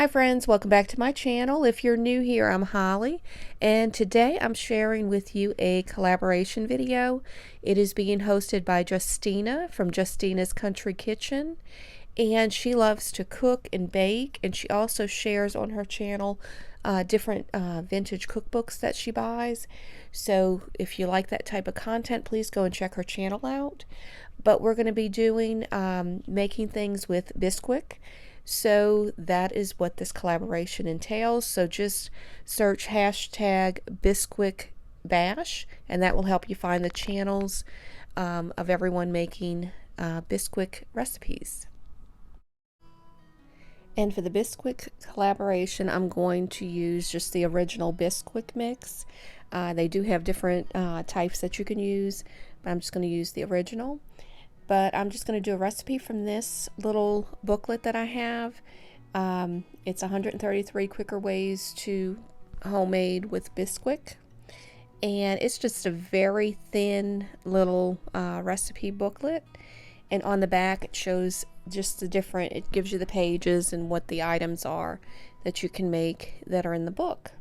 Hi friends, welcome back to my channel. If you're new here, I'm Holly, and today I'm sharing with you a collaboration video. It is being hosted by Justina from Justina's Country Kitchen, and she loves to cook and bake, and she also shares on her channel different vintage cookbooks that she buys. So if you like that type of content, please go and check her channel out. But we're going to be doing making things with Bisquick. So that is what this collaboration entails. So just search hashtag Bisquick Bash, and that will help you find the channels of everyone making Bisquick recipes. And for the Bisquick collaboration, I'm going to use just the original Bisquick mix. They do have different types that you can use, but I'm just going to use the original. But I'm just going to do a recipe from this little booklet that I have. It's 133 quicker ways to homemade with Bisquick. And it's just a very thin little recipe booklet. And on the back it shows just the different, it gives you the pages and what the items are that you can make that are in the book.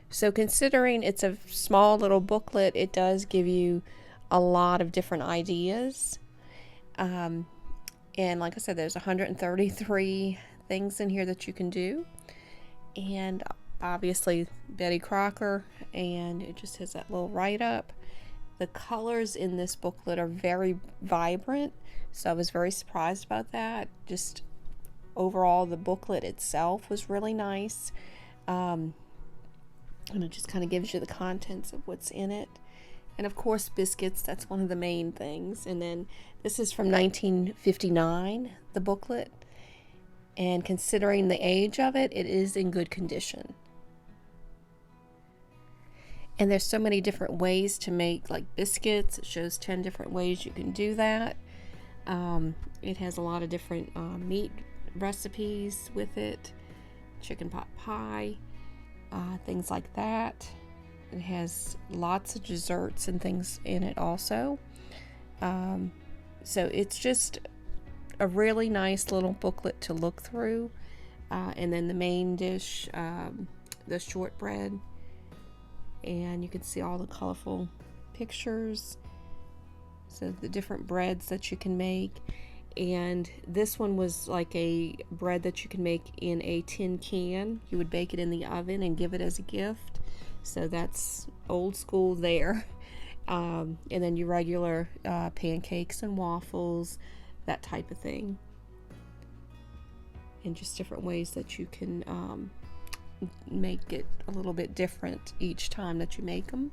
So considering it's a small little booklet, it does give you a lot of different ideas. And like I said, there's 133 things in here that you can do, and obviously Betty Crocker, and it just has that little write-up. The colors in this booklet are very vibrant, so I was very surprised about that. Just overall, the booklet itself was really nice, and it just kind of gives you the contents of what's in it. And of course biscuits, that's one of the main things. And then this is from 1959, the booklet, and considering the age of it, it is in good condition. And there's so many different ways to make like biscuits. It shows 10 different ways you can do that. It has a lot of different meat recipes with it, chicken pot pie, things like that. It has lots of desserts and things in it also. So it's just a really nice little booklet to look through. And then the main dish, the shortbread. And you can see all the colorful pictures. So the different breads that you can make. And this one was like a bread that you can make in a tin can. You would bake it in the oven and give it as a gift. So that's old school there. And then your regular pancakes and waffles, that type of thing. And just different ways that you can make it a little bit different each time that you make them.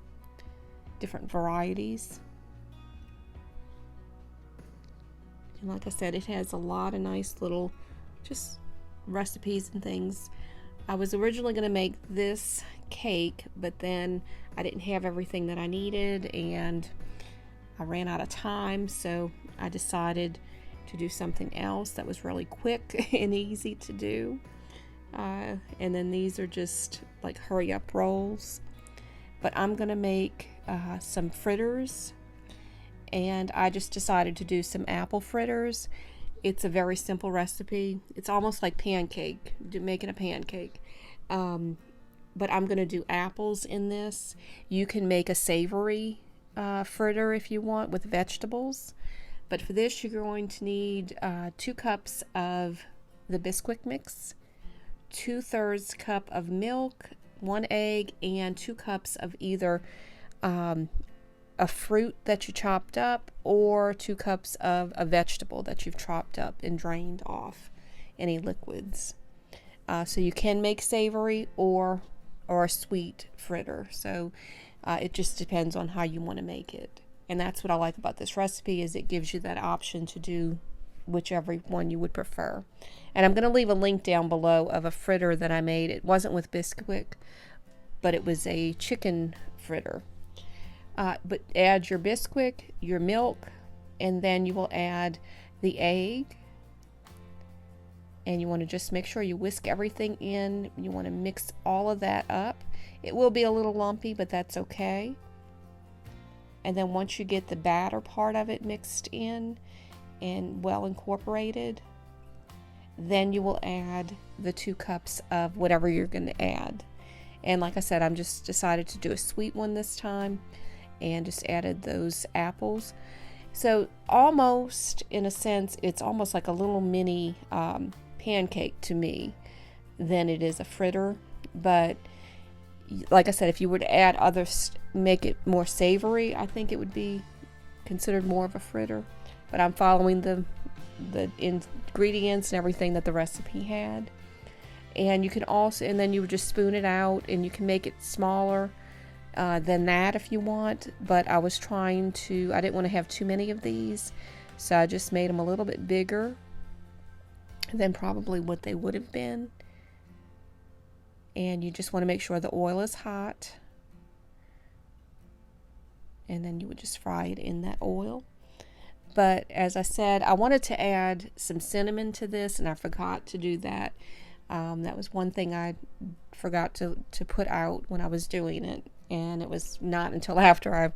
Different varieties. And like I said, it has a lot of nice little just recipes and things. I was originally going to make this cake, but then I didn't have everything that I needed and I ran out of time, so I decided to do something else that was really quick and easy to do. And then these are just like hurry up rolls. But I'm going to make some fritters, and I just decided to do some apple fritters. It's a very simple recipe. It's almost like pancake, making a pancake. But I'm going to do apples in this. You can make a savory fritter if you want with vegetables. But for this, you're going to need 2 cups of the Bisquick mix, 2/3 cup of milk, 1 egg, and 2 cups of either a fruit that you chopped up or 2 cups of a vegetable that you've chopped up and drained off any liquids. So you can make savory or a sweet fritter. So it just depends on how you want to make it. And that's what I like about this recipe, is it gives you that option to do whichever one you would prefer. And I'm going to leave a link down below of a fritter that I made. It wasn't with Bisquick, but it was a chicken fritter. But add your Bisquick, your milk, and then you will add the egg. And you want to just make sure you whisk everything in. You want to mix all of that up. It will be a little lumpy, but that's okay. And then once you get the batter part of it mixed in and well incorporated, Then you will add the 2 cups of whatever you're going to add. And like I said, I'm just decided to do a sweet one this time, and just added those apples. So almost, in a sense, it's almost like a little mini pancake to me than it is a fritter. But like I said, if you were to add others, make it more savory, I think it would be considered more of a fritter. But I'm following the ingredients and everything that the recipe had. And you can also, and then you would just spoon it out, and you can make it smaller than that if you want. But I was trying to, I didn't want to have too many of these, so I just made them a little bit bigger than probably what they would have been. And you just want to make sure the oil is hot, and then you would just fry it in that oil. But as I said, I wanted to add some cinnamon to this, and I forgot to do that. That was one thing I forgot to put out when I was doing it, and it was not until after I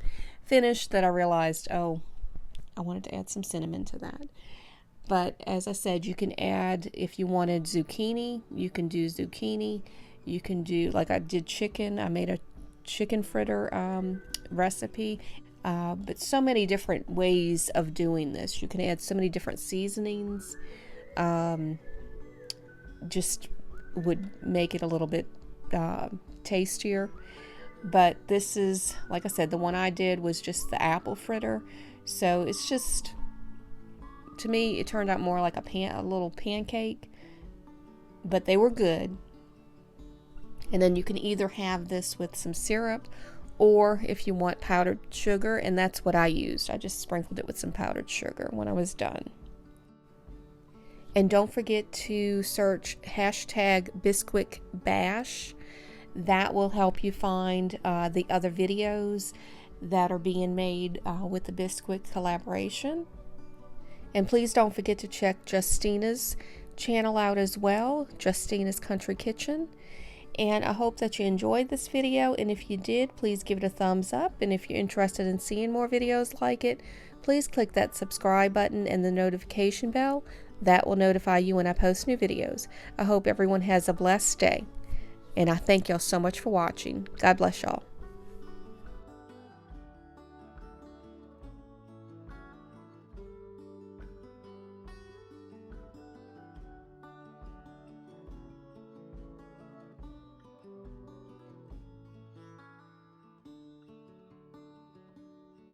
finished that I realized, oh, I wanted to add some cinnamon to that. But as I said, you can add, if you wanted zucchini, you can do zucchini. You can do, like I did chicken. I made a chicken fritter recipe. But so many different ways of doing this. You can add so many different seasonings. Just would make it a little bit tastier. But this is, like I said, the one I did was just the apple fritter. So it's just, to me, it turned out more like a little pancake. But they were good. And then you can either have this with some syrup, or if you want powdered sugar, and that's what I used. I just sprinkled it with some powdered sugar when I was done. And don't forget to search #BisquickBash. That will help you find the other videos that are being made with the Bisquick collaboration. And please don't forget to check Justina's channel out as well, Justina's Country Kitchen. And I hope that you enjoyed this video, and if you did, please give it a thumbs up. And if you're interested in seeing more videos like it, please click that subscribe button and the notification bell. That will notify you when I post new videos. I hope everyone has a blessed day, and I thank y'all so much for watching. God bless y'all.